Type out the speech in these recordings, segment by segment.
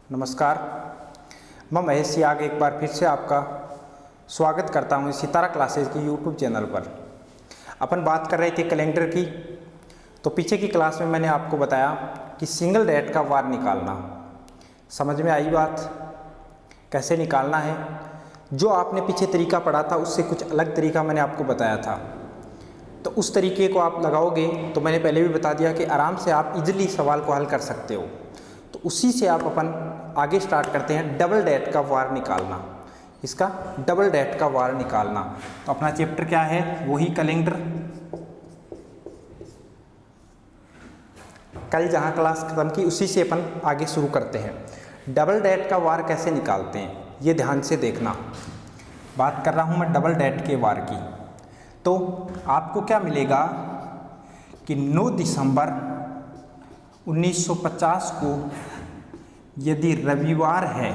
नमस्कार, मैं महेश सियाग एक बार फिर से आपका स्वागत करता हूँ सितारा क्लासेज की यूट्यूब चैनल पर। अपन बात कर रहे थे कैलेंडर की। तो पीछे की क्लास में मैंने आपको बताया कि सिंगल डेट का वार निकालना। समझ में आई बात, कैसे निकालना है? जो आपने पीछे तरीका पढ़ा था उससे कुछ अलग तरीका मैंने आपको बताया था। तो उस तरीके को आप लगाओगे तो मैंने पहले भी बता दिया कि आराम से आप इजीली सवाल को हल कर सकते हो। तो उसी से आप अपन आगे स्टार्ट करते हैं डबल डेट का वार निकालना। इसका डबल डेट का वार निकालना। तो अपना चैप्टर क्या है? वही कैलेंडर। कल जहाँ क्लास खत्म की उसी से अपन आगे शुरू करते हैं। डबल डेट का वार कैसे निकालते हैं ये ध्यान से देखना। बात कर रहा हूँ मैं डबल डेट के वार की। तो आपको क्या मिलेगा कि 9 दिसंबर 1950 को यदि रविवार है,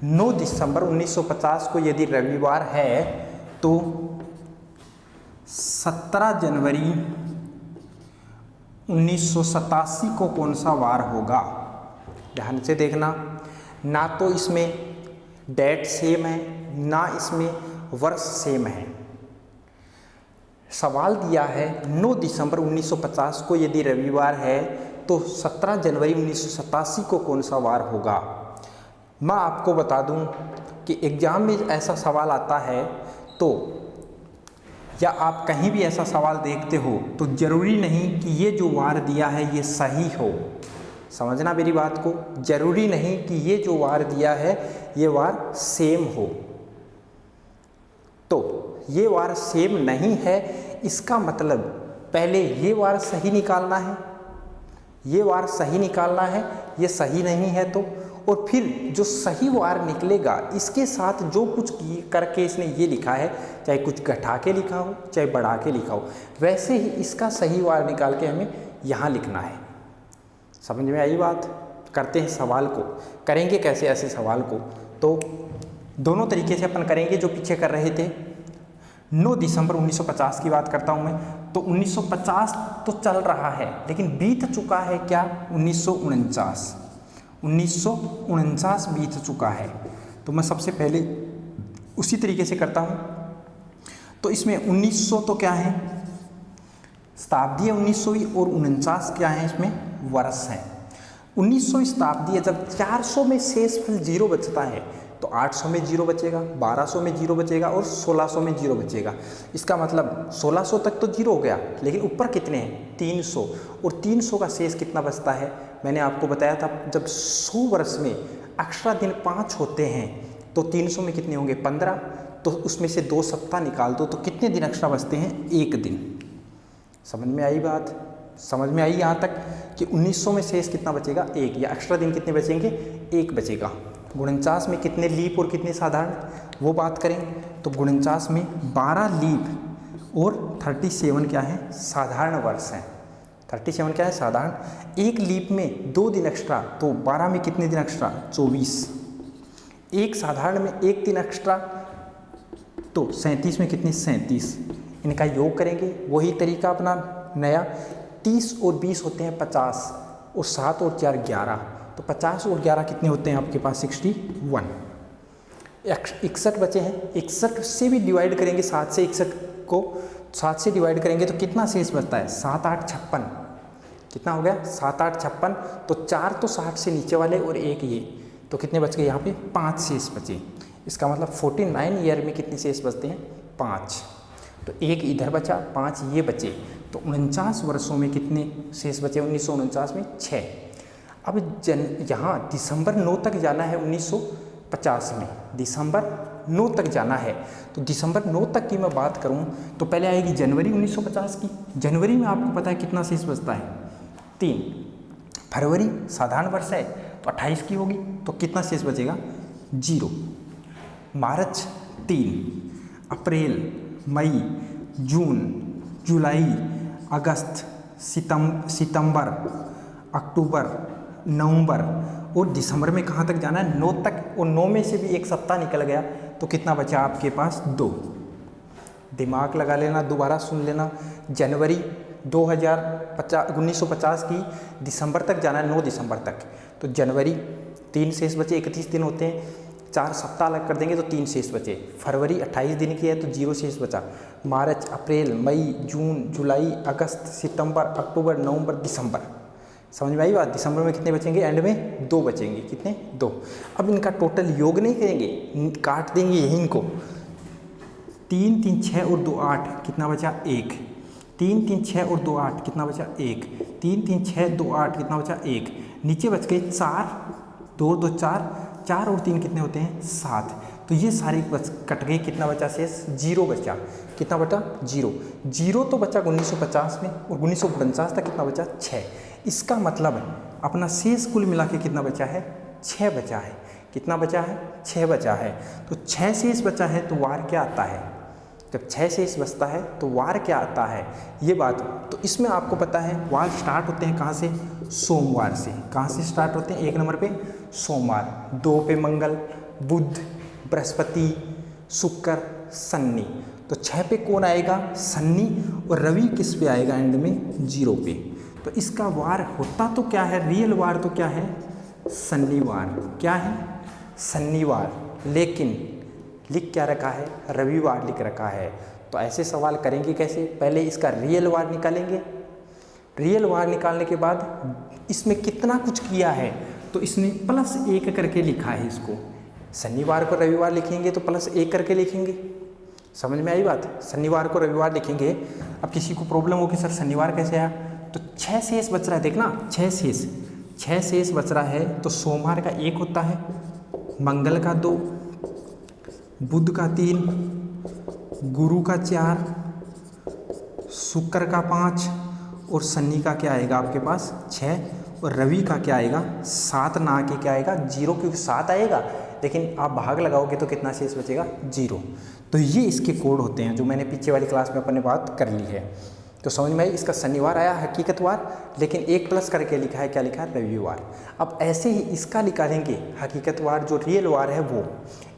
9 दिसंबर 1950 को यदि रविवार है तो 17 जनवरी 1987 को कौन सा वार होगा? ध्यान से देखना। ना तो इसमें डेट सेम है, ना इसमें वर्ष सेम है। सवाल दिया है 9 दिसंबर 1950 को यदि रविवार है तो 17 जनवरी 1987 को कौन सा वार होगा? मैं आपको बता दूं कि एग्ज़ाम में ऐसा सवाल आता है तो या आप कहीं भी ऐसा सवाल देखते हो तो ज़रूरी नहीं कि ये जो वार दिया है ये सही हो। समझना मेरी बात को। ज़रूरी नहीं कि ये जो वार दिया है ये वार सेम हो। तो ये वार सेम नहीं है, इसका मतलब पहले ये वार सही निकालना है, ये वार सही निकालना है, ये सही नहीं है तो, और फिर जो सही वार निकलेगा इसके साथ जो कुछ करके इसने ये लिखा है, चाहे कुछ घटा के लिखा हो चाहे बढ़ा के लिखा हो, वैसे ही इसका सही वार निकाल के हमें यहाँ लिखना है। समझ में आई बात? करते हैं सवाल को। करेंगे कैसे ऐसे सवाल को? तो दोनों तरीके से अपन करेंगे जो पीछे कर रहे थे। 9 दिसंबर 1950 की बात करता हूँ मैं। तो 1950 तो चल रहा है लेकिन बीत चुका है क्या? 1949 बीत चुका है। तो मैं सबसे पहले उसी तरीके से करता हूँ। तो इसमें 1900 तो क्या है? शताब्दी है 1900वीं, और 49 क्या है? इसमें वर्ष है। 1900 शताब्दी है। जब 400 में शेषफल 0 बचता है तो 800 में 0 बचेगा, 1200 में 0 बचेगा और 1600 में 0 बचेगा। इसका मतलब 1600 तक तो 0 हो गया, लेकिन ऊपर कितने हैं? 300। और 300 का शेष कितना बचता है? मैंने आपको बताया था जब 100 वर्ष में अक्षरा दिन 5 होते हैं तो 300 में कितने होंगे? 15। तो उसमें से 2 सप्ताह निकाल दो तो कितने दिन अक्षरा बचते हैं? 1 दिन। समझ में आई बात? समझ में आई यहाँ तक कि 1900 में शेष कितना बचेगा? 1। या एक्स्ट्रा दिन कितने बचेंगे? 1 बचेगा। 49 में कितने लीप और कितने साधारण, वो बात करें तो 49 में 12 लीप और 37 क्या है? साधारण वर्ष हैं। 37 क्या है? साधारण। 1 लीप में 2 दिन एक्स्ट्रा, तो 12 में कितने दिन एक्स्ट्रा? 24। 1 साधारण में 1 दिन एक्स्ट्रा, तो 37 में कितने? 37। इनका योग करेंगे, वही तरीका अपना नया। 30 और 20 होते हैं 50, और 7 और 4 11, तो 50 और 11 कितने होते हैं आपके पास? 61। 61 बचे हैं। 61 से भी डिवाइड करेंगे, 7 से 61 को 7 से डिवाइड करेंगे तो कितना शेष बचता है? 7 8 56। कितना हो गया? 7 8 56। तो 4 तो 60 से नीचे वाले और 1 ये, तो कितने बच गए यहाँ पे? 5 शेष बचे। इसका मतलब 49 ईयर में कितने शेष बचते हैं? 5। तो 1 इधर बचा, 5 ये बचे, तो 49 वर्षों में कितने शेष बचे? 1949 में 6। अब यहाँ दिसंबर 9 तक जाना है 1950 में, दिसंबर 9 तक जाना है। तो दिसंबर 9 तक की मैं बात करूँ तो पहले आएगी जनवरी 1950 की। जनवरी में आपको पता है कितना शेष बचता है? 3। फरवरी साधारण वर्ष है तो 28 की होगी, तो कितना शेष बचेगा? 0। मार्च 3। अप्रैल, मई, जून, जुलाई, अगस्त, सितंबर, अक्टूबर, नवंबर, और दिसंबर में कहाँ तक जाना है? 9 तक। और 9 में से भी 1 सप्ताह निकल गया तो कितना बचा आपके पास? 2। दिमाग लगा लेना, दोबारा सुन लेना। जनवरी 1950 की दिसंबर तक जाना है, 9 दिसंबर तक। तो जनवरी 3 शेष बचे, 31 दिन होते हैं, 4 सप्ताह अलग कर देंगे तो 3 शेष बचे। फरवरी 28 दिन की है तो 0 शेष बचा। मार्च, अप्रैल, मई, जून, जुलाई, अगस्त, सितंबर, अक्टूबर, नवंबर, दिसंबर। समझ में आई बात? दिसंबर में कितने बचेंगे? एंड में 2 बचेंगे। कितने? 2। अब इनका टोटल योग नहीं करेंगे, काट देंगे यही इनको। 3 3 6 और 2 8, कितना बचा? 1। 3 3 6 और 2 8, कितना बचा? 1। 3 3 6 2 8, कितना बचा? 1। नीचे बच गए 4, 2 2 4, 4 और 3 कितने होते हैं? 7। तो ये सारे कट गए, कितना बचा शेष? 0 बचा। कितना बचा? 0। 0 तो बचा 1950 में, और 1949 तक कितना बचा? 6। इसका मतलब अपना शेष कुल मिला के कितना बचा है? 6 बचा है। कितना बचा है? 6 बचा है। तो 6 शेष बचा है तो वार क्या आता है? जब 6 शेष बचता है तो वार क्या आता है, ये बात। तो इसमें आपको पता है वार स्टार्ट होते हैं कहाँ से? सोमवार से। कहाँ से स्टार्ट होते हैं? 1 नंबर पे सोमवार, 2 पे मंगल, बुध, बृहस्पति, शुक्र, शनि। तो 6 पे कौन आएगा? शनि। और रवि किस पे आएगा? एंड में 0 पे। तो इसका वार होता तो क्या है? रियल वार तो क्या है? शनिवार। क्या है? शनिवार। लेकिन लिख क्या रखा है? रविवार लिख रखा है। तो ऐसे सवाल करेंगे कैसे? पहले इसका रियल वार निकालेंगे। रियल वार निकालने के बाद इसमें कितना कुछ किया है तो इसने +1 करके लिखा है इसको। शनिवार को रविवार लिखेंगे तो +1 करके लिखेंगे। समझ में आई बात? शनिवार को रविवार लिखेंगे। अब किसी को प्रॉब्लम हो कि सर शनिवार कैसे आया, तो 6 शेष बच रहा है, देखना 6 शेष बच रहा है। तो सोमवार का 1 होता है, मंगल का 2, बुध का 3, गुरु का 4, शुक्र का 5 और शनि का क्या आएगा आपके पास? 6। और रवि का क्या आएगा? 7 ना के क्या आएगा? 0, क्योंकि 7 आएगा लेकिन आप भाग लगाओगे तो कितना शेष बचेगा? 0। तो ये इसके कोड होते हैं जो मैंने पीछे वाली क्लास में अपने बात कर ली है। तो समझ में आई? इसका शनिवार आया हकीकतवार, लेकिन 1 प्लस करके लिखा है, क्या लिखा है? रविवार। अब ऐसे ही इसका निकालेंगे हकीकतवार, जो रियल वार है वो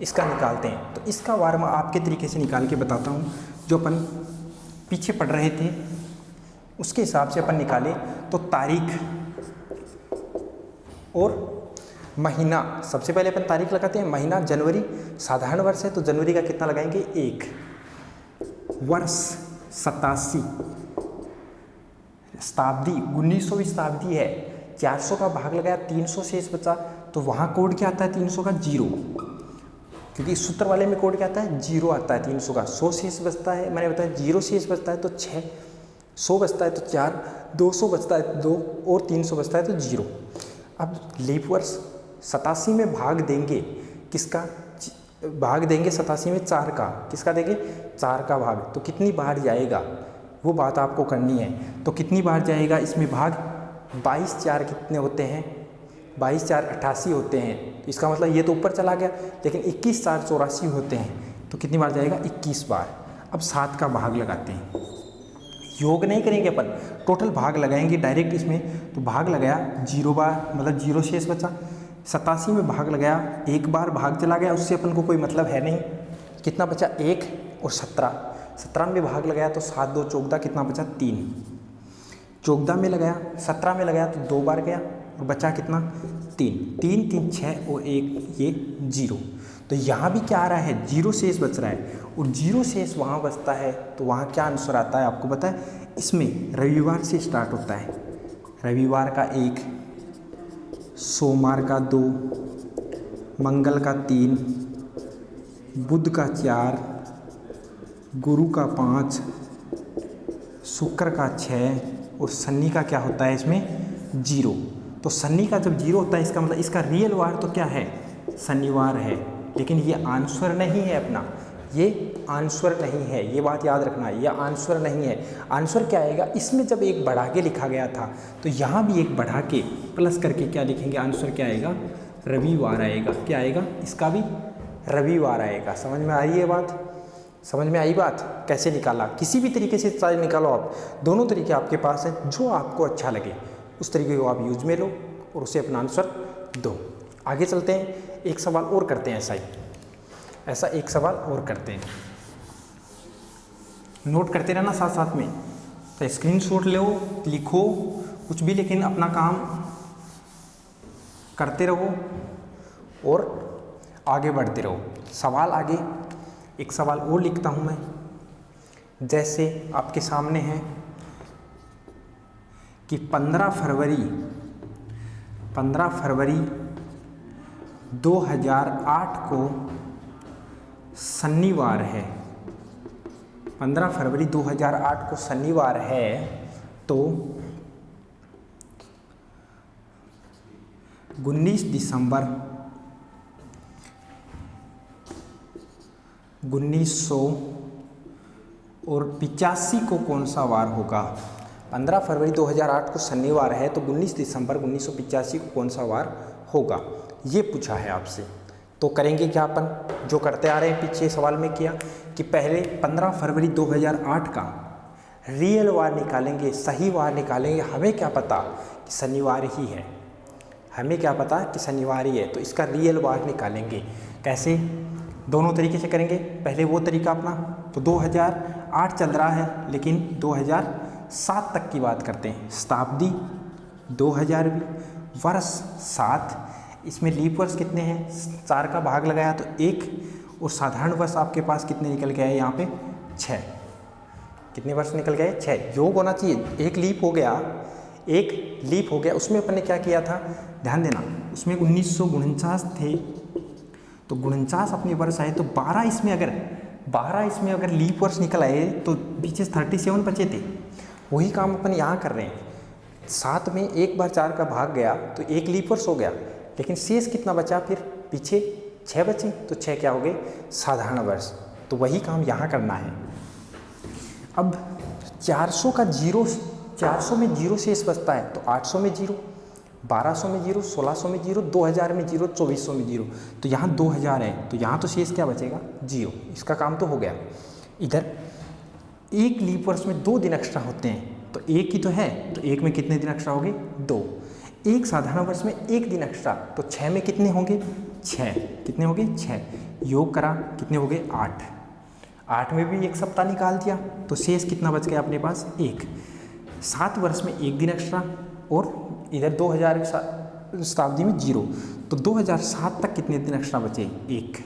इसका निकालते हैं। तो इसका वार मैं आपके तरीके से निकाल के बताता हूँ, जो अपन पीछे पढ़ रहे थे उसके हिसाब से अपन निकाले। तो तारीख और महीना, सबसे पहले अपन तारीख लगाते हैं। महीना जनवरी, साधारण वर्ष है तो जनवरी का कितना लगाएंगे? 1। वर्ष 87, शताब्दी 1900वीं शताब्दी है। 400 का भाग लगाया, 300 शेष बचा, तो वहाँ कोड क्या आता है? 300 का 0, क्योंकि सूत्र वाले में कोड क्या आता है? 0 आता है 300 का। 100 शेष बचता है, मैंने बताया 0 शेष बचता है तो 6, 100 बचता है तो 4, 200 बचता है 2 और 300 बचता है तो 0। अब लीप वर्ष 87 में भाग देंगे किसका? भाग देंगे 87 में 4 का। किसका देंगे? 4 का भाग। तो कितनी बार जाएगा वो बात आपको करनी है। तो कितनी बार जाएगा इसमें भाग? 22 4 कितने होते हैं? 22 4 88 होते हैं। तो इसका मतलब ये तो ऊपर चला गया, लेकिन 21 4 84 होते हैं। तो कितनी बार जाएगा? 21 बार। अब 7 का भाग लगाते हैं, योग नहीं करेंगे अपन, टोटल भाग लगाएंगे डायरेक्ट इसमें। तो भाग लगाया 0 बार, मतलब 0 शेष बचा। 87 में भाग लगाया, 1 बार भाग चला गया, उससे अपन को कोई मतलब है नहीं। कितना बचा? 1 और 17 में भाग लगाया तो 7 2 14, कितना बचा? 3। 14 में लगाया, 17 में लगाया तो 2 बार गया और बचा कितना? 3 3 3 6 और 1 ये 0। तो यहाँ भी क्या आ रहा है? 0 शेष बच रहा है, और 0 शेष वहाँ बचता है तो वहाँ क्या आंसर आता है आपको पता है? इसमें रविवार से स्टार्ट होता है। रविवार का 1, सोमवार का 2, मंगल का 3, बुध का 4, गुरु का 5, शुक्र का 6 और शनि का क्या होता है इसमें? 0। तो शनि का जब 0 होता है इसका मतलब इसका रियल वार तो क्या है? शनिवार है। लेकिन ये आंसर नहीं है अपना, ये आंसर नहीं है, ये बात याद रखना, ये आंसर नहीं है। आंसर क्या आएगा? इसमें जब एक बढ़ा के लिखा गया था तो यहाँ भी एक बढ़ा के प्लस करके क्या लिखेंगे? आंसर क्या आएगा? रविवार आएगा। क्या आएगा? इसका भी रविवार आएगा। समझ में आ रही है बात? समझ में आई बात? कैसे निकाला? किसी भी तरीके से ट्राई निकालो आप, दोनों तरीके आपके पास हैं, जो आपको अच्छा लगे उस तरीके को आप यूज में लो और उसे अपना आंसर दो। आगे चलते हैं, एक सवाल और करते हैं। ऐसा एक सवाल और करते हैं, नोट करते रहना साथ साथ में। तो स्क्रीनशॉट लो, लिखो कुछ भी, लेकिन अपना काम करते रहो। और आगे बढ़ते रहो। सवाल आगे, एक सवाल और लिखता हूँ मैं, जैसे आपके सामने है कि 15 फरवरी 2008 को शनिवार है। 15 फरवरी 2008 को शनिवार है, तो 19 दिसंबर 1985 को कौन सा वार होगा? 15 फरवरी 2008 को शनिवार है, तो 19 दिसंबर 1985 को कौन सा वार होगा, ये पूछा है आपसे। तो करेंगे क्या अपन, जो करते आ रहे हैं पीछे सवाल में किया कि पहले 15 फरवरी 2008 का रियल वार निकालेंगे, सही वार निकालेंगे। हमें क्या पता कि शनिवार ही है, हमें क्या पता कि शनिवार ही है, तो इसका रियल वार निकालेंगे। कैसे? दोनों तरीके से करेंगे। पहले वो तरीका अपना, तो 2008 चल रहा है, लेकिन 2007 तक की बात करते हैं। शताब्दी 2000वीं, वर्ष 7, इसमें लीप वर्ष कितने हैं? 4 का भाग लगाया तो 1, और साधारण वर्ष आपके पास कितने निकल गए हैं यहाँ पे? 6। कितने वर्ष निकल गए? 6। योग होना चाहिए। एक लीप हो गया, उसमें अपन ने क्या किया था, ध्यान देना, उसमें 1949 थे, तो 49 अपने वर्ष आए, तो 12 इसमें अगर लीप वर्ष निकल आए तो पीछे 37 बचे थे। वही काम अपन यहाँ कर रहे हैं। 7 में एक बार 4 का भाग गया तो 1 लीप वर्ष हो गया, लेकिन शेष कितना बचा? फिर पीछे 6 बचे, तो 6 क्या हो गए? साधारण वर्ष। तो वही काम यहाँ करना है। अब 400 में 0 शेष बचता है, तो 800 में 0, 1200 में 0, 1600 में 0, 2000 में 0, 2400 में 0, तो यहाँ 2000 है, तो यहाँ तो शेष क्या बचेगा? 0। इसका काम तो हो गया। इधर एक लीप वर्ष में 2 दिन एक्स्ट्रा होते हैं, तो 1 ही तो है, तो 1 में कितने दिन एक्स्ट्रा होंगे? 2। एक साधारण वर्ष में 1 दिन एक्स्ट्रा, तो 6 में कितने होंगे? 6। कितने होंगे? 6। योग करा, कितने हो गए? 8। 8 में भी एक सप्ताह निकाल दिया, तो शेष कितना बच गया अपने पास? 1। 7 वर्ष में 1 दिन एक्स्ट्रा, और इधर 2000 शताब्दी में 0, तो 2007 तक कितने दिन एक्स्ट्रा बचे? 1।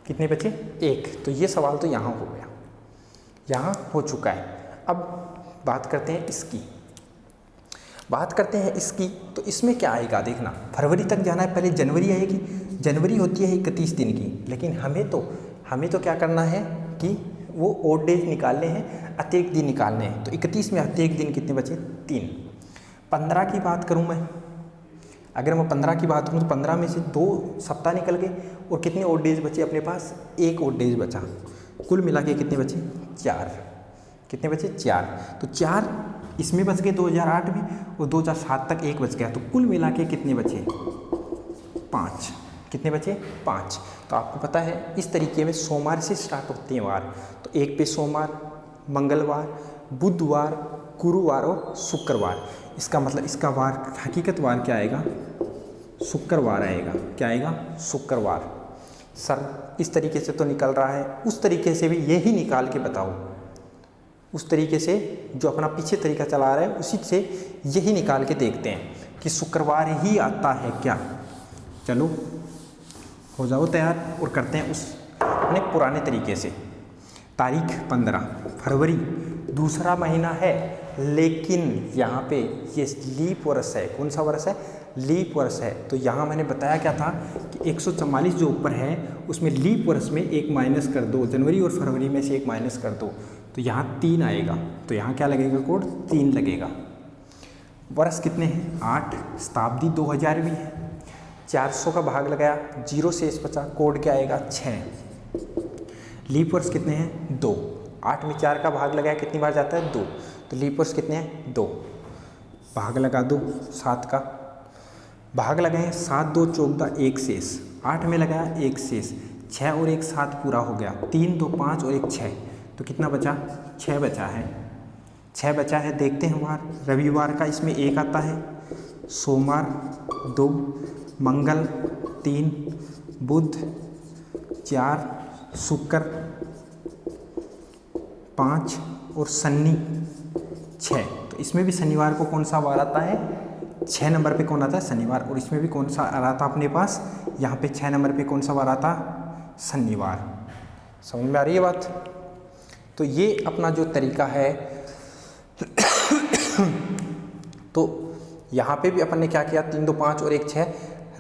कितने बचे? 1। तो ये सवाल तो यहाँ हो गया, यहाँ हो चुका है। अब बात करते हैं इसकी, तो इसमें क्या आएगा देखना। फरवरी तक जाना है, पहले जनवरी आएगी। जनवरी होती है 31 दिन की, लेकिन हमें तो क्या करना है कि वो ओड डेज निकालने हैं, अतिरिक्त दिन निकालने हैं। तो 31 में अतिरिक्त दिन कितने बचे? 3। 15 की बात करूं मैं, अगर मैं 15 की बात करूं तो 15 में से 2 सप्ताह निकल गए, और कितने ओड डेज बचे अपने पास? 1 ओड डेज बचा। कुल मिला के कितने बचे? 4। कितने बचे? 4। तो 4 इसमें बच गए 2008 में, और 2007 तक 1 बच गया, तो कुल मिला के कितने बचे? 5। कितने बचे? 5। तो आपको पता है इस तरीके में सोमवार से स्टार्ट होते हैं वार। तो 1 पे सोमवार, मंगलवार, बुधवार, गुरुवार और शुक्रवार। इसका मतलब इसका वार, हकीकत वार क्या आएगा? शुक्रवार आएगा। क्या आएगा? शुक्रवार। सर इस तरीके से तो निकल रहा है, उस तरीके से भी यही निकाल के बताओ। उस तरीके से जो अपना पीछे तरीका चला रहा है उसी से यही निकाल के देखते हैं कि शुक्रवार ही आता है क्या। चलो हो जाओ तैयार और करते हैं उस अपने पुराने तरीके से। तारीख 15 फरवरी, दूसरा महीना है, लेकिन यहाँ पे ये लीप वर्ष है। कौन सा वर्ष है? लीप वर्ष है। तो यहाँ मैंने बताया क्या था कि 144 जो ऊपर है उसमें लीप वर्ष में 1 माइनस कर दो, जनवरी और फरवरी में से 1 माइनस कर दो, तो यहाँ 3 आएगा। तो यहाँ क्या लगेगा? कोड 3 लगेगा। वर्ष कितने हैं? 8। शताब्दी 2000वीं है। 400 का भाग लगाया, 0 शेष बचा, कोड क्या आएगा? 6। लीप वर्ष कितने हैं? 2। 8 में 4 का भाग लगाया, कितनी बार जाता है? 2। तो लीप वर्ष कितने हैं? 2। भाग लगा दो, 7 का भाग लगाए, 7 2 14, 1 शेष। 8 में लगाया, 1 शेष। 6 और 1 7 पूरा हो गया। 3 2 5 और 1 6, तो कितना बचा? 6 बचा है। 6 बचा है। देखते हैं वार। रविवार का इसमें 1 आता है, सोमवार 2, मंगल 3, बुध 4, शुक्र 5 और शनि 6। तो इसमें भी शनिवार को कौन सा वार आता है? 6 नंबर पे कौन आता है, शनिवार। और इसमें भी कौन सा आ रहा था अपने पास, यहाँ पे 6 नंबर पे कौन सा वार आता, शनिवार। समझ में आ रही है बात। तो ये अपना जो तरीका है तो यहाँ पे भी अपन ने क्या किया, 3 2 5 और 1 6,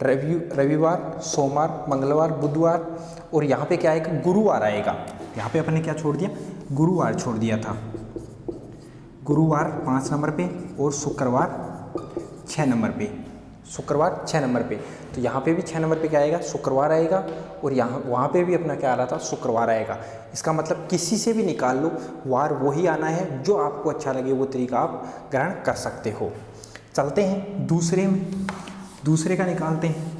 रविवार, सोमवार, मंगलवार, बुधवार, और यहाँ पे क्या आएगा, गुरुवार आएगा। यहाँ पे अपन ने क्या छोड़ दिया, गुरुवार छोड़ दिया था। गुरुवार 5 नंबर पे और शुक्रवार 6 नंबर पे, शुक्रवार 6 नंबर पे। तो यहाँ पे भी 6 नंबर पे क्या आएगा, शुक्रवार आएगा, और यहाँ वहाँ पे भी अपना क्या आ रहा था, शुक्रवार आएगा। इसका मतलब किसी से भी निकाल लो, वार वही आना है, जो आपको अच्छा लगे वो तरीका आप ग्रहण कर सकते हो। चलते हैं दूसरे में, दूसरे का निकालते हैं।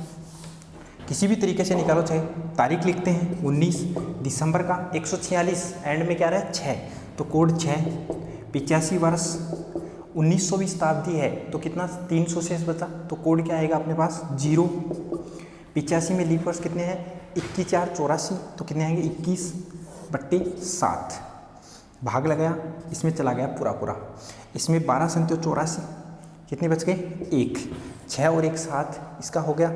किसी भी तरीके से निकालो, चाहे तारीख लिखते हैं 19 दिसंबर का 146, एंड में क्या रहा है 6, तो कोड 6, 85 वर्ष 1900वीं शताब्दी है, तो कितना 300 शेष बचा, तो कोड क्या आएगा अपने पास 0। 85 में लीप वर्ष कितने हैं, 21 4 84, तो कितने आएंगे 21/7। भाग लगाया, इसमें चला गया पूरा पूरा। इसमें 12 संत्यो 84, कितने बच गए 1, 6 और 1 7, इसका हो गया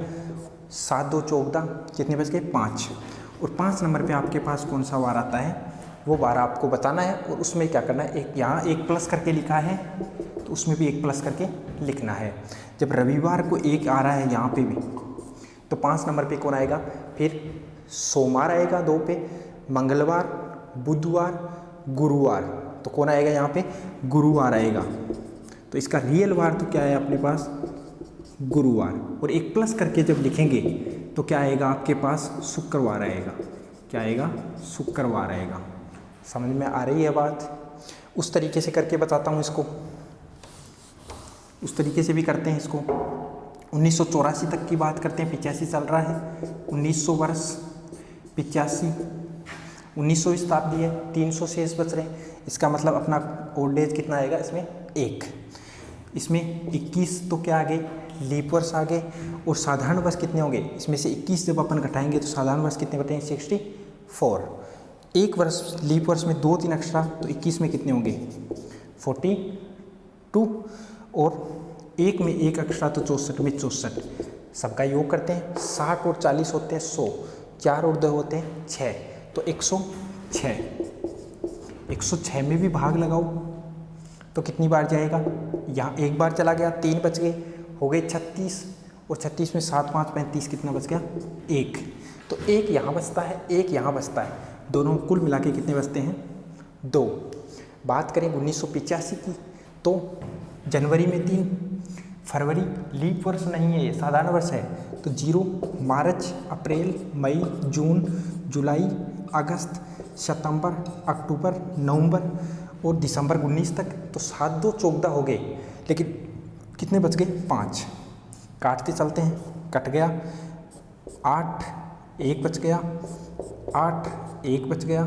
7 2 14, कितने बच गए 5। और 5 नंबर पे आपके पास कौन सा वार आता है, वो वार आपको बताना है, और उसमें क्या करना है, एक यहाँ 1 प्लस करके लिखा है, तो उसमें भी 1 प्लस करके लिखना है। जब रविवार को 1 आ रहा है यहाँ पे भी, तो 5 नंबर पे कौन आएगा, फिर सोमवार आएगा 2 पे, मंगलवार, बुधवार, गुरुवार, तो कौन आएगा यहाँ पे, गुरुवार आएगा। तो इसका रियल वार तो क्या है अपने पास, गुरुवार। और 1 प्लस करके जब लिखेंगे तो क्या आएगा आपके पास, शुक्रवार आएगा। क्या आएगा, शुक्रवार आएगा। समझ में आ रही है बात। उस तरीके से करके बताता हूँ इसको, उस तरीके से भी करते हैं इसको। 1984 तक की बात करते हैं, 85 चल रहा है, 1900 वर्ष 85, 1900 शताब्दी है, 300 शेष बच रहे हैं। इसका मतलब अपना ओल्ड एज कितना आएगा इसमें 1, इसमें 21 तो क्या आ गए, लीप वर्ष आ गए, और साधारण वर्ष कितने होंगे, इसमें से 21 जब अपन घटाएंगे तो साधारण वर्ष कितने बचेंगे 64। एक वर्ष लीप वर्ष में 2 3 एक्स्ट्रा, तो 21 में कितने होंगे 42, और 1 में 1 एक्स्ट्रा तो 64 में 64। सबका योग करते हैं, 60 और 40 होते हैं 100, 4 और 2 होते हैं 6, तो 106। 106 में भी भाग लगाओ तो कितनी बार जाएगा, यहाँ 1 बार चला गया, 3 बच गए, हो गए 36, और 36 में 7 5 35, कितना बच गया 1। तो 1 यहाँ बचता है, 1 यहाँ बचता है, दोनों कुल मिला के कितने बचते हैं 2। बात करें 1985 की, तो जनवरी में 3, फरवरी लीप वर्ष नहीं है, ये साधारण वर्ष है, तो 0, मार्च, अप्रैल, मई, जून, जुलाई, अगस्त, सितंबर, अक्टूबर, नवंबर और दिसंबर 19 तक, तो 7 2 14 हो गए, लेकिन कितने बच गए 5। काटते चलते हैं, कट गया 8, 1 बच गया, 8 1 बच गया,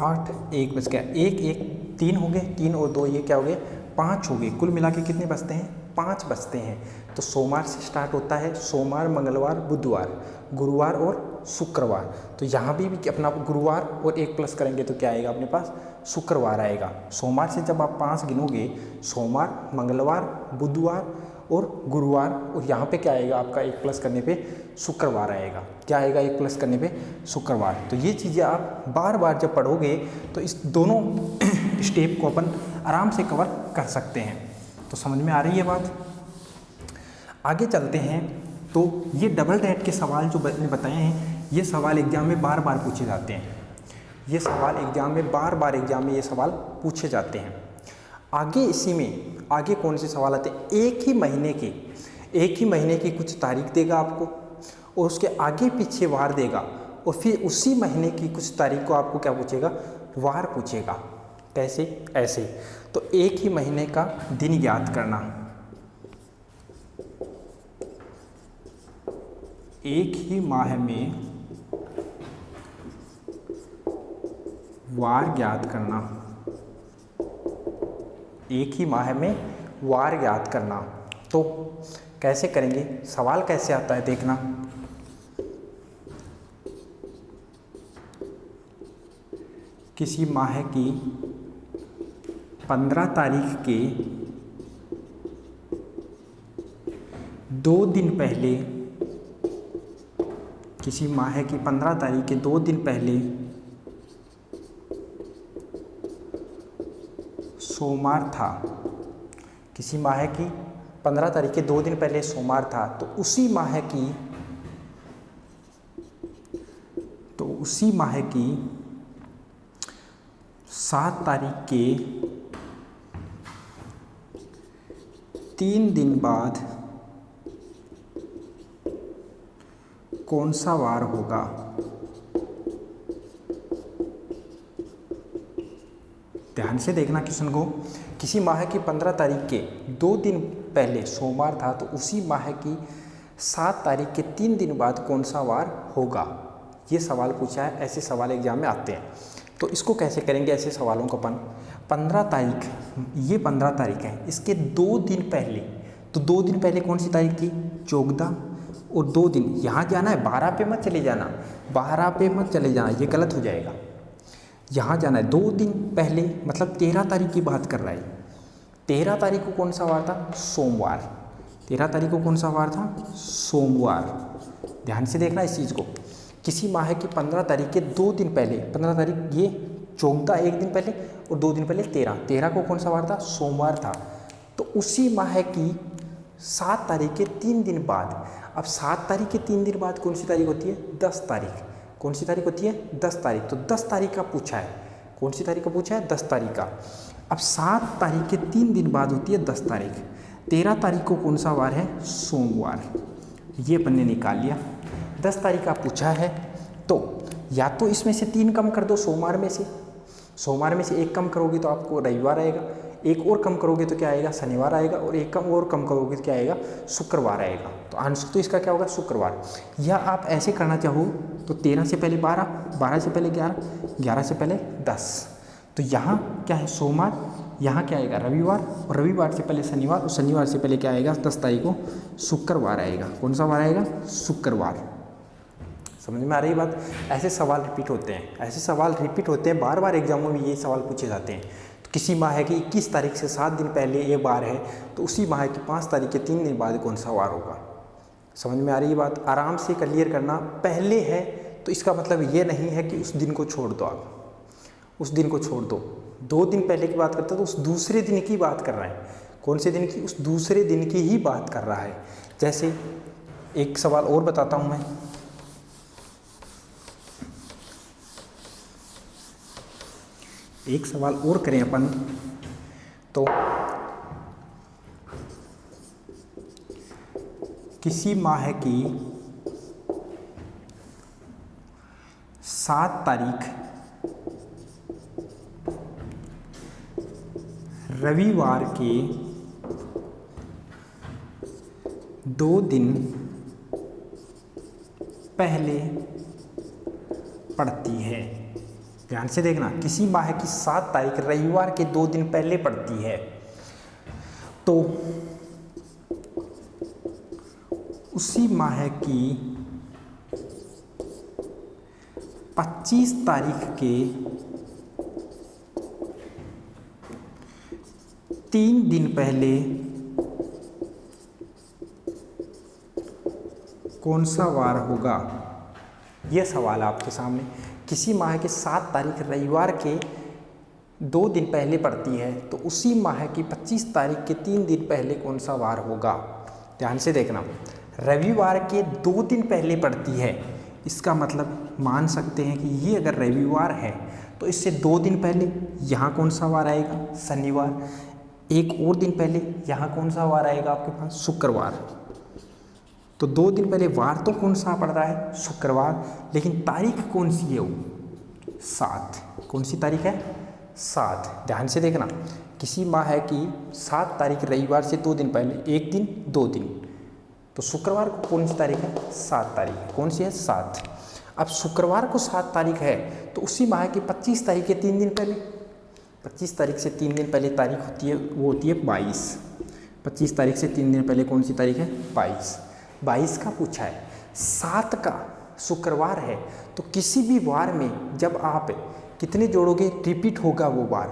8 1 बच गया, 1 1 3 हो गए, 3 और 2 ये क्या हो गए 5 हो गए। कुल मिला के कितने बचते हैं 5 बचते हैं। तो सोमवार से स्टार्ट होता है, सोमवार, मंगलवार, बुधवार, गुरुवार और शुक्रवार। तो यहाँ भी अपना गुरुवार और 1 प्लस करेंगे तो क्या आएगा अपने पास, शुक्रवार आएगा। सोमवार से जब आप 5 गिनोगे, सोमवार, मंगलवार, बुधवार और गुरुवार, और यहाँ पे क्या आएगा आपका 1 प्लस करने पे शुक्रवार आएगा। क्या आएगा 1 प्लस करने पे शुक्रवार। तो ये चीज़ें आप बार बार जब पढ़ोगे तो इस दोनों स्टेप को अपन आराम से कवर कर सकते हैं। तो समझ में आ रही है बात। आगे चलते हैं। तो ये डबल डैट के सवाल जो मैंने बताए हैं, ये सवाल एग्जाम में बार बार पूछे जाते हैं। ये सवाल एग्जाम में बार बार ये सवाल पूछे जाते हैं। आगे इसी में आगे कौन से सवाल आते हैं, एक ही महीने की कुछ तारीख देगा आपको, और उसके आगे पीछे वार देगा, और फिर उसी महीने की कुछ तारीख को आपको क्या पूछेगा, वार पूछेगा। कैसे, ऐसे। तो एक ही महीने का दिन ज्ञात करना, एक ही माह में वार ज्ञात करना, एक ही माह में वार ज्ञात करना। तो कैसे करेंगे, सवाल कैसे आता है देखना। किसी माह की 15 तारीख के 2 दिन पहले, किसी माह की 15 तारीख के 2 दिन पहले सोमवार था। किसी माह की 15 तारीख के 2 दिन पहले सोमवार था, तो उसी माह की 7 तारीख के 3 दिन बाद कौन सा वार होगा? ध्यान से देखना क्वेश्चन को। किसी माह की 15 तारीख के 2 दिन पहले सोमवार था, तो उसी माह की 7 तारीख के 3 दिन बाद कौन सा वार होगा? ये सवाल पूछा है, ऐसे सवाल एग्जाम में आते हैं। तो इसको कैसे करेंगे ऐसे सवालों को अपन? 15 तारीख, ये 15 तारीख है, इसके 2 दिन पहले, तो 2 दिन पहले कौन सी तारीख थी? 14। और 2 दिन यहाँ जाना है, 12 पे मत चले जाना, 12 पे मत चले जाना, ये गलत हो जाएगा। यहाँ जाना है 2 दिन पहले, मतलब 13 तारीख की बात कर रहा है। 13 तारीख को कौन सा वार था? सोमवार। 13 तारीख को कौन सा वार था? सोमवार। ध्यान से देखना इस चीज़ को। किसी माह की 15 तारीख के 2 दिन पहले, 15 तारीख ये 14 एक दिन पहले, और 2 दिन पहले 13 को कौन सा वार था? सोमवार था। तो उसी माह की 7 तारीख के 3 दिन बाद, अब 7 तारीख के 3 दिन बाद कौन सी तारीख होती है? 10 तारीख। कौन सी तारीख होती है? 10 तारीख। तो 10 तारीख का पूछा है। कौन सी तारीख का पूछा है? 10 तारीख का। अब 7 तारीख के 3 दिन बाद होती है 10 तारीख। 13 तारीख को कौन सा वार है? सोमवार। ये अपन ने निकाल लिया। 10 तारीख का पूछा है, तो या तो इसमें से 3 कम कर दो, सोमवार में से 1 कम करोगे तो आपको रविवार आएगा, 1 और कम करोगे तो क्या आएगा? शनिवार आएगा, और 1 और कम करोगे तो क्या आएगा? शुक्रवार आएगा। तो आंसर तो इसका क्या होगा? शुक्रवार। या आप ऐसे करना चाहो तो 13 से पहले 12, 12 से पहले 11, 11 से पहले 10। तो यहाँ क्या है? सोमवार। यहाँ क्या आएगा? रविवार। और रविवार से पहले शनिवार, और शनिवार से पहले क्या आएगा? 10 तारीख को शुक्रवार आएगा। कौन सा वार आएगा? शुक्रवार। समझ में आ रही बात? ऐसे सवाल रिपीट होते हैं, बार बार एग्जामों में ये सवाल पूछे जाते हैं। तो किसी माह की 21 तारीख से 7 दिन पहले ये वार है, तो उसी माह की 5 तारीख के 3 दिन बाद कौन सा वार होगा? समझ में आ रही है बात? आराम से क्लियर करना। पहले है तो इसका मतलब ये नहीं है कि उस दिन को छोड़ दो, आप उस दिन को छोड़ दो। 2 दिन पहले की बात करते हैं तो उस दूसरे दिन की बात कर रहा है। कौन से दिन की? उस दूसरे दिन की ही बात कर रहा है। जैसे एक सवाल और बताता हूँ मैं। एक सवाल और करें अपन तो, किसी माह की 7 तारीख रविवार के 2 दिन पहले पड़ती है। ध्यान से देखना, किसी माह की 7 तारीख रविवार के 2 दिन पहले पड़ती है, तो उसी माह की 25 तारीख के 3 दिन पहले कौन सा वार होगा? यह सवाल आपके सामने। किसी माह के 7 तारीख रविवार के 2 दिन पहले पड़ती है, तो उसी माह की 25 तारीख के 3 दिन पहले कौन सा वार होगा? ध्यान से देखना, रविवार के 2 दिन पहले पड़ती है, इसका मतलब मान सकते हैं कि ये अगर रविवार है तो इससे 2 दिन पहले यहाँ कौन सा वार आएगा? शनिवार। 1 और दिन पहले यहाँ कौन सा वार आएगा आपके पास? शुक्रवार। तो 2 दिन पहले वार तो कौन सा पड़ रहा है? शुक्रवार। लेकिन तारीख कौन सी है? वो 7। कौन सी तारीख है? 7। ध्यान से देखना, किसी माह की 7 तारीख रविवार से 2 दिन पहले, 1 दिन 2 दिन, तो शुक्रवार को कौन सी तारीख है? 7 तारीख है। कौन सी है? 7। अब शुक्रवार को 7 तारीख है, तो उसी माह की 25 तारीख के 3 दिन पहले, 25 तारीख से 3 दिन पहले तारीख होती है, वो होती है 22। 25 तारीख से 3 दिन पहले कौन सी तारीख है? 22। 22 का पूछा है। 7 का शुक्रवार है, तो किसी भी वार में जब आप कितने जोड़ोगे रिपीट होगा वो वार।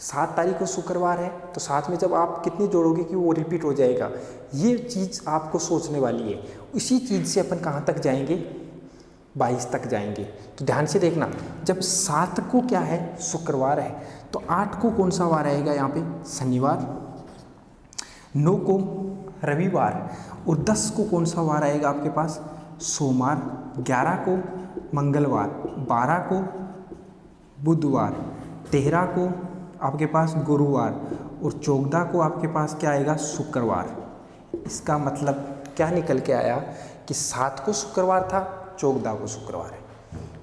7 तारीख को शुक्रवार है, तो साथ में जब आप कितनी जोड़ोगे कि वो रिपीट हो जाएगा। ये चीज़ आपको सोचने वाली है। इसी चीज़ से अपन कहाँ तक जाएंगे, 22 तक जाएंगे। तो ध्यान से देखना, जब 7 को क्या है, शुक्रवार है, तो 8 को कौन सा वार आएगा यहाँ पे, शनिवार, 9 को रविवार, और 10 को कौन सा वार आएगा आपके पास, सोमवार, 11 को मंगलवार, 12 को बुधवार, 13 को आपके पास गुरुवार, और 14 को आपके पास क्या आएगा, शुक्रवार। इसका मतलब क्या निकल के आया कि 7 को शुक्रवार था, 14 को शुक्रवार है।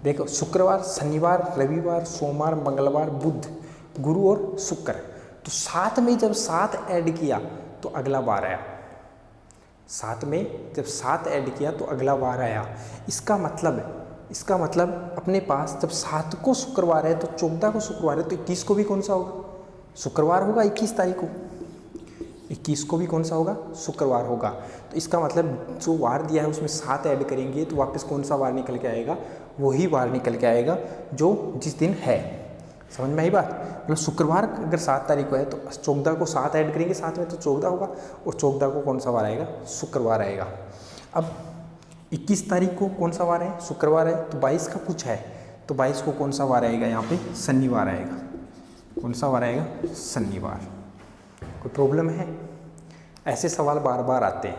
देखो, शुक्रवार, शनिवार, रविवार, सोमवार, मंगलवार, बुध, गुरु और शुक्र। तो 7 में जब 7 ऐड किया तो अगला वार आया। 7 में जब 7 ऐड किया तो अगला वार आया। इसका मतलब अपने पास जब 7 को शुक्रवार है तो 14 को शुक्रवार है, तो 21 को भी कौन सा होगा, शुक्रवार होगा। 21 तारीख को 21 को भी कौन सा होगा, शुक्रवार होगा। तो इसका मतलब जो वार दिया है उसमें 7 ऐड करेंगे तो वापस कौन सा वार निकल के आएगा, वही वार निकल के आएगा जो जिस दिन है। समझ में आई बात। मतलब शुक्रवार अगर 7 तारीख को है तो 14 को 7 ऐड करेंगे साथ में तो 14 होगा, और 14 को कौन सा वार आएगा, शुक्रवार आएगा। अब 21 तारीख को कौन सा वार है, शुक्रवार है, तो 22 का कुछ है, तो 22 को कौन सा वार आएगा, यहाँ पे शनिवार आएगा। कौन सा वार आएगा, शनिवार। कोई प्रॉब्लम है? ऐसे सवाल बार बार आते हैं,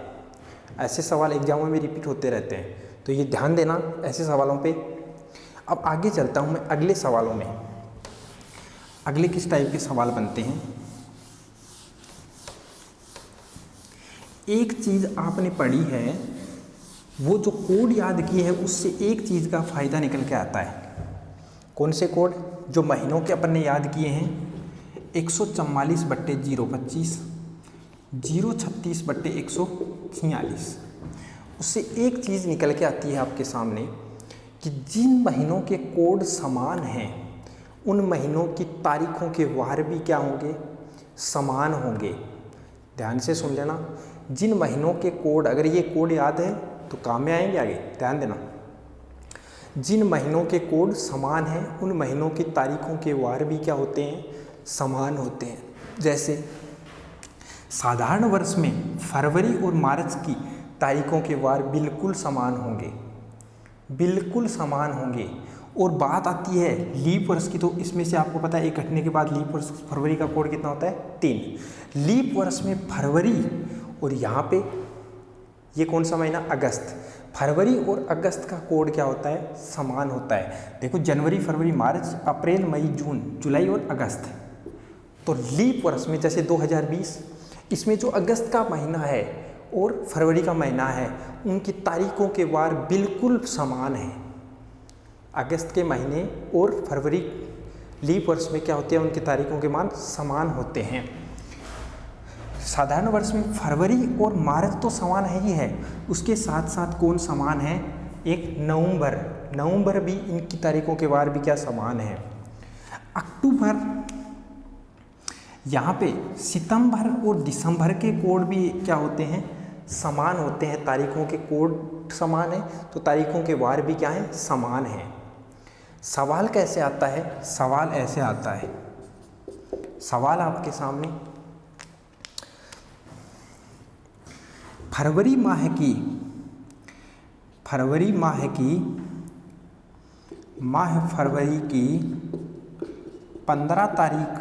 ऐसे सवाल एग्जामों में रिपीट होते रहते हैं, तो ये ध्यान देना ऐसे सवालों पे। अब आगे चलता हूँ मैं अगले सवालों में। अगले किस टाइप के सवाल बनते हैं। एक चीज़ आपने पढ़ी है, वो जो कोड याद किए हैं उससे एक चीज़ का फ़ायदा निकल के आता है। कौन से कोड, जो महीनों के अपन ने याद किए हैं, 144/025, 036/146। उससे एक चीज़ निकल के आती है आपके सामने कि जिन महीनों के कोड समान हैं उन महीनों की तारीखों के वार भी क्या होंगे, समान होंगे। ध्यान से सुन लेना, जिन महीनों के कोड, अगर ये कोड याद है तो काम में आएंगे आगे, ध्यान देना। जिन महीनों के कोड समान हैं उन महीनों की तारीखों के वार भी क्या होते हैं, समान होते हैं। जैसे साधारण वर्ष में फरवरी और मार्च की तारीखों के वार बिल्कुल समान होंगे, बिल्कुल समान होंगे। और बात आती है लीप वर्ष की, तो इसमें से आपको पता है एक घटने के बाद लीप वर्ष फरवरी का कोड कितना होता है, 3। लीप वर्ष में फरवरी और यहाँ पे ये कौन सा महीना, अगस्त। फरवरी और अगस्त का कोड क्या होता है, समान होता है। देखो, जनवरी, फरवरी, मार्च, अप्रैल, मई, जून, जुलाई और अगस्त। तो लीप वर्ष में जैसे 2020, इसमें जो अगस्त का महीना है और फरवरी का महीना है उनकी तारीखों के वार बिल्कुल समान हैं। अगस्त के महीने और फरवरी लीप वर्ष में क्या होते हैं, उनकी तारीखों के मान समान होते हैं। साधारण वर्ष में फरवरी और मार्च तो समान है ही है, उसके साथ साथ कौन समान है, एक नवंबर भी इनकी तारीखों के वार भी क्या समान है। अक्टूबर, यहाँ पे सितंबर और दिसंबर के कोड भी क्या होते हैं, समान होते हैं। तारीखों के कोड समान है तो तारीखों के वार भी क्या है, समान है। सवाल कैसे आता है, सवाल ऐसे आता है। सवाल आपके सामने, फरवरी माह की 15 तारीख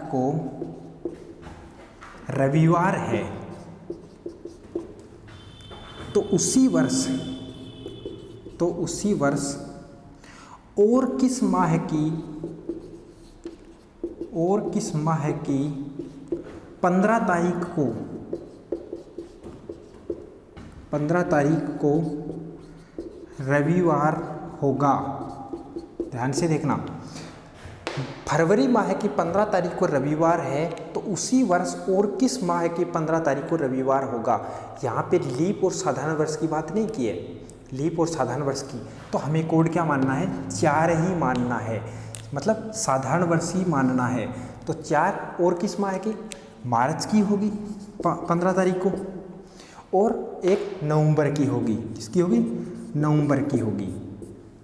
को रविवार है, तो उसी वर्ष और किस माह की 15 तारीख को रविवार होगा। ध्यान से देखना, फरवरी माह की 15 तारीख को रविवार है तो उसी वर्ष और किस माह की 15 तारीख को रविवार होगा। यहाँ पे लीप और साधारण वर्ष की बात नहीं की है, लीप और साधारण वर्ष की, तो हमें कोड क्या मानना है, 4 ही मानना है, मतलब साधारण वर्ष ही मानना है। तो 4 और किस माह की, मार्च की होगी 15 तारीख को, और एक नवंबर की होगी, किसकी होगी, नवंबर की होगी।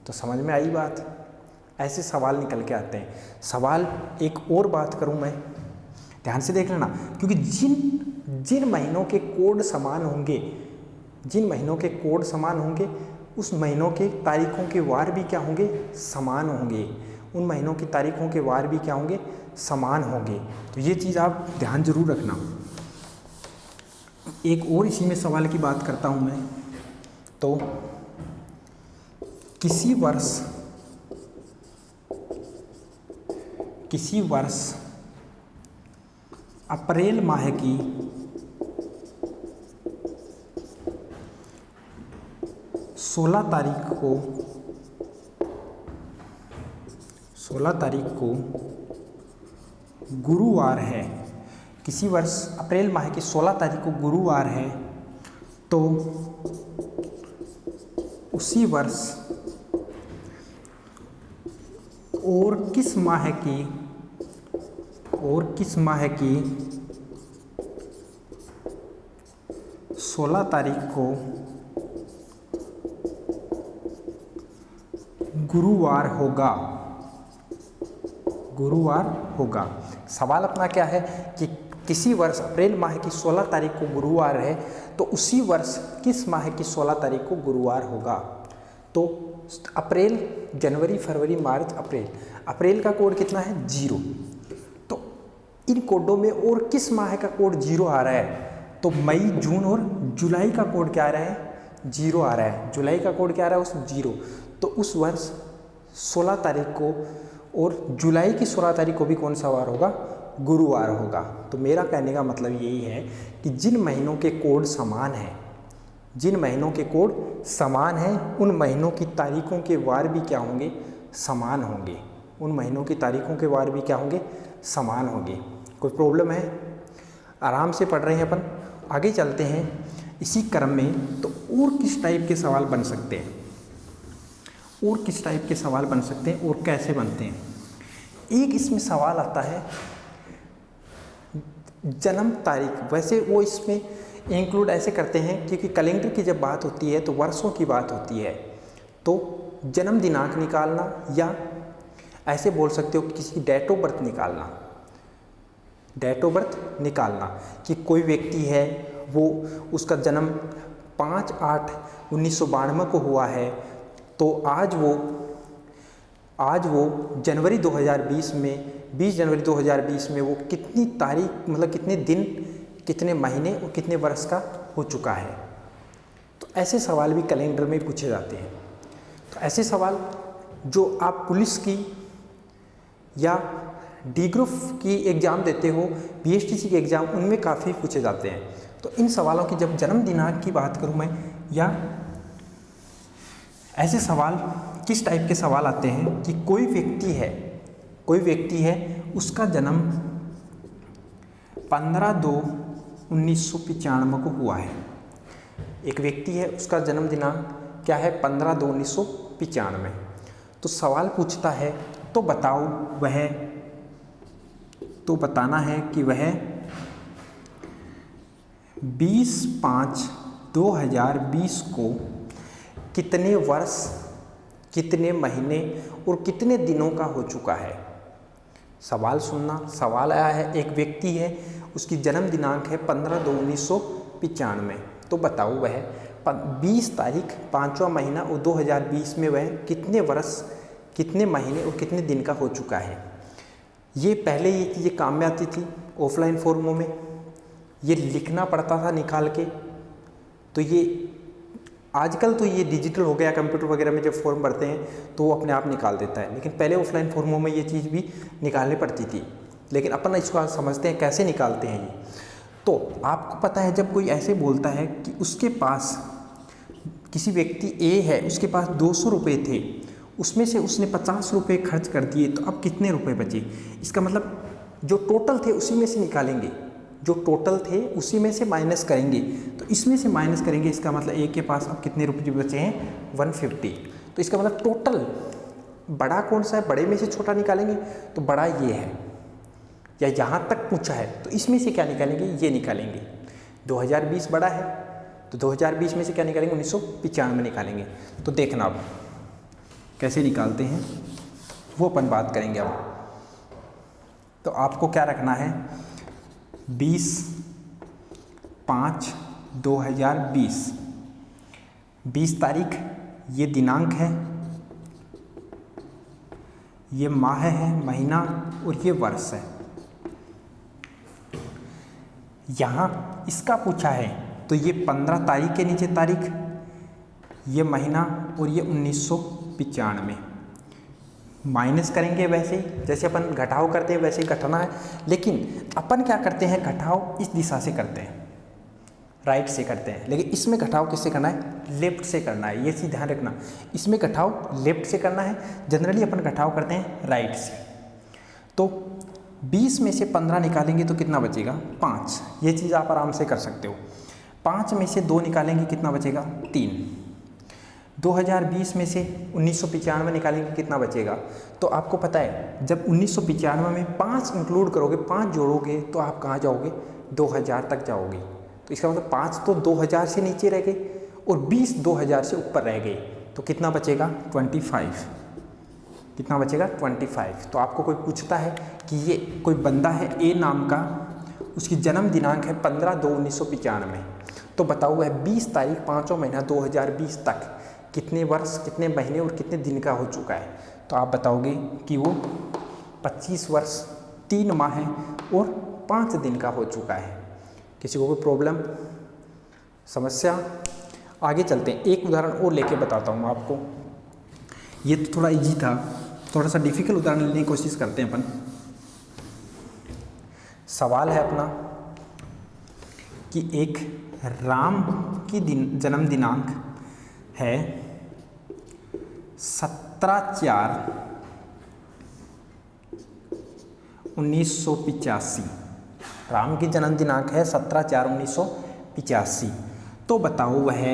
तो समझ में आई बात। ऐसे सवाल निकल के आते हैं। सवाल एक और बात करूं मैं, ध्यान से देख लेना, क्योंकि जिन महीनों के कोड समान होंगे, जिन महीनों के कोड समान होंगे उस महीनों के तारीखों के वार भी क्या होंगे, समान होंगे। उन महीनों की तारीखों के वार भी क्या होंगे, समान होंगे। तो ये चीज़ आप ध्यान जरूर रखना। एक और इसी में सवाल की बात करता हूँ मैं, तो किसी वर्ष अप्रैल माह की 16 तारीख को गुरुवार है। किसी वर्ष अप्रैल माह की 16 तारीख को गुरुवार है, तो उसी वर्ष और किस माह की 16 तारीख को गुरुवार होगा। सवाल अपना क्या है कि किसी वर्ष अप्रैल माह की 16 तारीख को गुरुवार है, तो उसी वर्ष किस माह की 16 तारीख को गुरुवार होगा। तो अप्रैल, जनवरी, फरवरी, मार्च, अप्रैल का कोड कितना है, 0। तो इन कोडों में और किस माह का कोड 0 आ रहा है, तो मई, जून और जुलाई का कोड क्या आ रहा है, 0 आ रहा है। जुलाई का कोड क्या आ रहा है, उस 0। तो उस वर्ष 16 तारीख को और जुलाई की 16 तारीख को भी कौन सा वार होगा, गुरुवार होगा। तो मेरा कहने का मतलब यही है कि जिन महीनों के कोड समान हैं, उन महीनों की तारीखों के वार भी क्या होंगे, समान होंगे। उन महीनों की तारीखों के वार भी क्या होंगे, समान होंगे। कोई प्रॉब्लम है? आराम से पढ़ रहे हैं अपन, आगे चलते हैं इसी क्रम में। तो और किस टाइप के सवाल बन सकते हैं, और कैसे बनते हैं। एक इसमें सवाल आता है जन्म तारीख। वैसे वो इसमें इंक्लूड ऐसे करते हैं क्योंकि कैलेंडर की जब बात होती है तो वर्षों की बात होती है, तो जन्म दिनांक निकालना, या ऐसे बोल सकते हो कि किसी की डेट ऑफ बर्थ निकालना कि कोई व्यक्ति है वो उसका जन्म 5/8/1992 को हुआ है, तो आज वो जनवरी 2020 में 20 जनवरी 2020 में वो कितनी तारीख, मतलब कितने दिन, कितने महीने और कितने वर्ष का हो चुका है। तो ऐसे सवाल भी कैलेंडर में पूछे जाते हैं। तो ऐसे सवाल जो आप पुलिस की या डी ग्रुप की एग्ज़ाम देते हो, BSTC के एग्ज़ाम, उनमें काफ़ी पूछे जाते हैं। तो इन सवालों की जब जन्म दिनांक की बात करूँ मैं, या ऐसे सवाल किस टाइप के सवाल आते हैं कि कोई व्यक्ति है उसका जन्म 15/2/1995 को हुआ है। एक व्यक्ति है उसका जन्म दिनांक क्या है, 15/2/1995। तो सवाल पूछता है तो बताना है कि वह 20/5/2020 को कितने वर्ष, कितने महीने और कितने दिनों का हो चुका है। सवाल सुनना। सवाल आया है एक व्यक्ति है उसकी जन्म दिनांक है 15/2/1995, तो बताओ वह 20 तारीख 5वां महीना और 2020 में वह कितने वर्ष, कितने महीने और कितने दिन का हो चुका है। ये पहले ये चीज़ें काम में आती थी ऑफलाइन फॉर्मों में, ये लिखना पड़ता था निकाल के। तो ये आजकल तो ये डिजिटल हो गया, कंप्यूटर वगैरह में जब फॉर्म भरते हैं तो वो अपने आप निकाल देता है, लेकिन पहले ऑफलाइन फॉर्मों में ये चीज़ भी निकालनी पड़ती थी। लेकिन अपन इसको आज समझते हैं कैसे निकालते हैं ये। तो आपको पता है जब कोई ऐसे बोलता है कि उसके पास, किसी व्यक्ति A है उसके पास 200 रुपये थे, उसमें से उसने 50 रुपये खर्च कर दिए, तो अब कितने रुपए बचे। इसका मतलब जो टोटल थे उसी में से निकालेंगे, जो टोटल थे उसी में से माइनस करेंगे। तो इसमें से माइनस करेंगे, इसका मतलब A के पास अब कितने रुपये बचे हैं, 150। तो इसका मतलब टोटल बड़ा कौन सा है, बड़े में से छोटा निकालेंगे, तो बड़ा ये है, या यहाँ तक पूछा है तो इसमें से क्या निकालेंगे, ये निकालेंगे। 2020 बड़ा है तो 2020 में से क्या निकालेंगे, 1995 निकालेंगे। तो देखना अब कैसे निकालते हैं वो अपन बात करेंगे अब। तो आपको क्या रखना है, 20/5/2020, 20 तारीख ये दिनांक है, ये माह है, महीना, और ये वर्ष है। यहाँ इसका पूछा है तो ये 15 तारीख के नीचे तारीख, ये महीना, और ये 1995। माइनस करेंगे वैसे ही जैसे अपन घटाव करते हैं वैसे ही घटाना है, लेकिन अपन क्या करते हैं, घटाव इस दिशा से करते हैं, राइट से करते हैं, लेकिन इसमें घटाव किससे करना है, लेफ्ट से करना है। ये चीज़ ध्यान रखना, इसमें घटाव लेफ्ट से करना है, जनरली अपन घटाव करते हैं राइट से। तो 20 में से 15 निकालेंगे तो कितना बचेगा, 5। ये चीज़ आप आराम से कर सकते हो। 5 में से 2 निकालेंगे कितना बचेगा, 3। 2020 में से 1995 निकालेंगे कितना बचेगा, तो आपको पता है जब 1995 में 5 इंक्लूड करोगे, 5 जोड़ोगे तो आप कहाँ जाओगे, 2000 तक जाओगे। तो इसका मतलब 5 तो 2000 से नीचे रह गए और 20 2000 से ऊपर रह गए, तो कितना बचेगा, 25। कितना बचेगा, 25। तो आपको कोई पूछता है कि ये कोई बंदा है ए नाम का, उसकी जन्म दिनांक है 15/2/1995, तो बताओ वह 20 तारीख 5वां महीना 2020 तक कितने वर्ष, कितने महीने और कितने दिन का हो चुका है। तो आप बताओगे कि वो 25 वर्ष 3 माह और 5 दिन का हो चुका है। किसी को कोई प्रॉब्लम, समस्या? आगे चलते हैं, एक उदाहरण और लेके बताता हूँ आपको। ये तो थोड़ा इजी था, थोड़ा सा डिफिकल्ट उदाहरण लेने की कोशिश करते हैं अपन। सवाल है अपना कि एक राम की जन्म दिनांक है 17/4/1985। राम की जन्म दिनांक है 17/4/1985। तो बताओ वह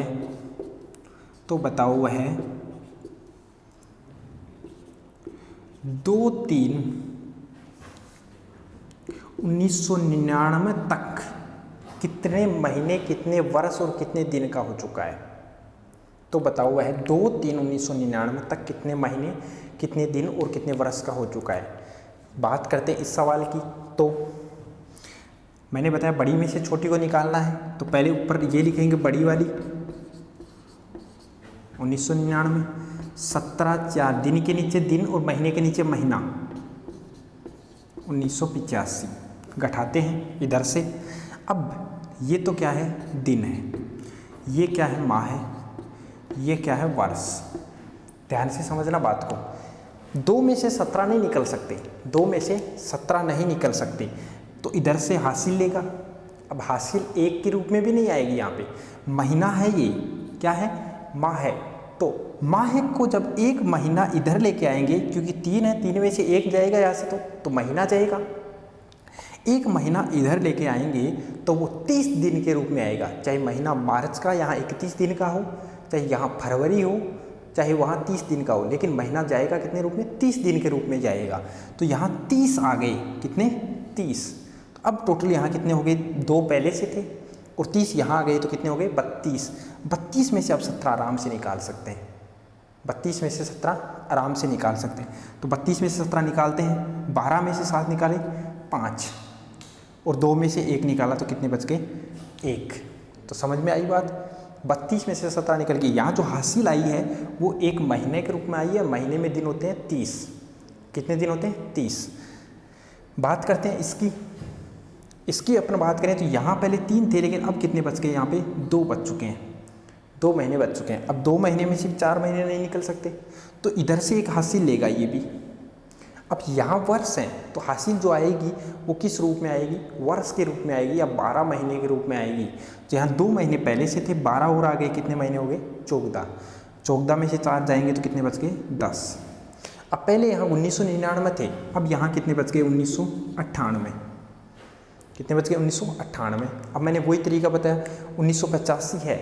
2/3/1999 तक कितने महीने, कितने वर्ष और कितने दिन का हो चुका है। तो बताओ वह 2/3/1999 तक कितने महीने, कितने दिन और कितने वर्ष का हो चुका है। बात करते हैं इस सवाल की। तो मैंने बताया बड़ी में से छोटी को निकालना है, तो पहले ऊपर ये लिखेंगे बड़ी वाली 1999, 17/4 दिन के नीचे दिन और महीने के नीचे महीना 1985। घटाते हैं इधर से। अब ये तो क्या है, दिन है, ये क्या है, माह है, ये क्या है, वर्ष। ध्यान से समझना बात को। 2 में से 17 नहीं निकल सकते, 2 में से 17 नहीं निकल सकते, तो इधर से हासिल लेगा। अब हासिल 1 के रूप में भी नहीं आएगी, यहाँ पे महीना है, ये क्या है, माह है। तो माह को जब 1 महीना इधर लेके आएंगे, क्योंकि 3 है, 3 में से 1 जाएगा यहाँ से, तो महीना जाएगा। 1 महीना इधर लेके आएंगे तो वो 30 दिन के रूप में आएगा। चाहे महीना मार्च का यहाँ 31 दिन का हो, चाहे यहाँ फरवरी हो, चाहे वहाँ 30 दिन का हो, लेकिन महीना जाएगा कितने रूप में, 30 दिन के रूप में जाएगा। तो यहाँ 30 आ गए, कितने, 30। तो अब टोटल यहाँ कितने हो गए, 2 पहले से थे और 30 यहाँ आ गए, तो कितने हो गए, 32। 32 में से आप 17 आराम से निकाल सकते हैं, 32 में से 17 आराम से निकाल सकते हैं। तो 32 में से 17 निकालते हैं, 12 में से 7 निकाले 5 और 2 में से 1 निकाला, तो कितने बच गए, 1। तो समझ में आई बात। 32 में से 17 निकल गई। यहाँ जो हासिल आई है वो 1 महीने के रूप में आई है। महीने में दिन होते हैं 30। कितने दिन होते हैं, 30। बात करते हैं इसकी अपन बात करें तो यहाँ पहले 3 थे, लेकिन अब कितने बच गए, यहाँ पे 2 बच चुके हैं, 2 महीने बच चुके हैं। अब 2 महीने में सिर्फ 4 महीने नहीं निकल सकते, तो इधर से एक हासिल लेगा ये भी। अब यहाँ वर्ष है, तो हासिल जो आएगी वो किस रूप में आएगी, वर्ष के रूप में आएगी या 12 महीने के रूप में आएगी। तो यहाँ 2 महीने पहले से थे, 12 और आ गए, कितने महीने हो गए, 14। 14 में से 4 जाएंगे तो कितने बच गए, 10। अब पहले यहाँ 1999 थे, अब यहाँ कितने बच गए, 1998। कितने बच गए, 1998। अब मैंने वही तरीका बताया, 1985 है,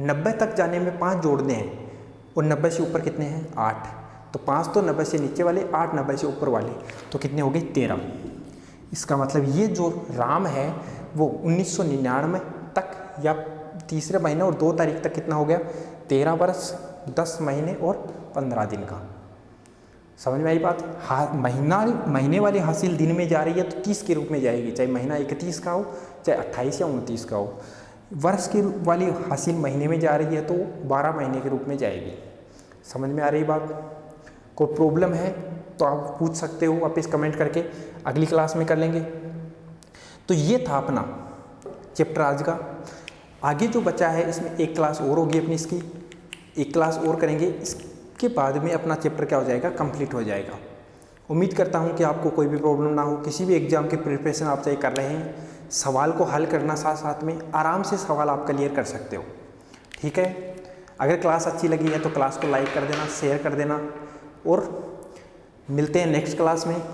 90 तक जाने में 5 जोड़ने हैं और 90 से ऊपर कितने हैं, 8। तो 5 तो 90 से नीचे वाले, 8 90 से ऊपर वाले, तो कितने हो गए, 13। इसका मतलब ये जो राम है वो 1999 तक या तीसरे महीने और 2 तारीख तक कितना हो गया, 13 वर्ष 10 महीने और 15 दिन का। समझ में आई बात? हाँ, महीने वाली हासिल दिन में जा रही है तो 30 के रूप में जाएगी, चाहे महीना 31 का हो चाहे 28 या 29 का हो। वर्ष की वाली हासिल महीने में जा रही है तो 12 महीने के रूप में जाएगी। समझ में आ रही बात? कोई प्रॉब्लम है तो आप पूछ सकते हो वापस कमेंट करके, अगली क्लास में कर लेंगे। तो ये था अपना चैप्टर आज का। आगे जो बचा है इसमें एक क्लास और होगी अपनी, इसकी एक क्लास और करेंगे, इसके बाद में अपना चैप्टर क्या हो जाएगा, कंप्लीट हो जाएगा। उम्मीद करता हूँ कि आपको कोई भी प्रॉब्लम ना हो। किसी भी एग्जाम की प्रिपरेशन आप चाहे कर रहे हैं, सवाल को हल करना साथ साथ में आराम से सवाल आप क्लियर कर सकते हो। ठीक है, अगर क्लास अच्छी लगी है तो क्लास को लाइक कर देना, शेयर कर देना, और मिलते हैं नेक्स्ट क्लास में।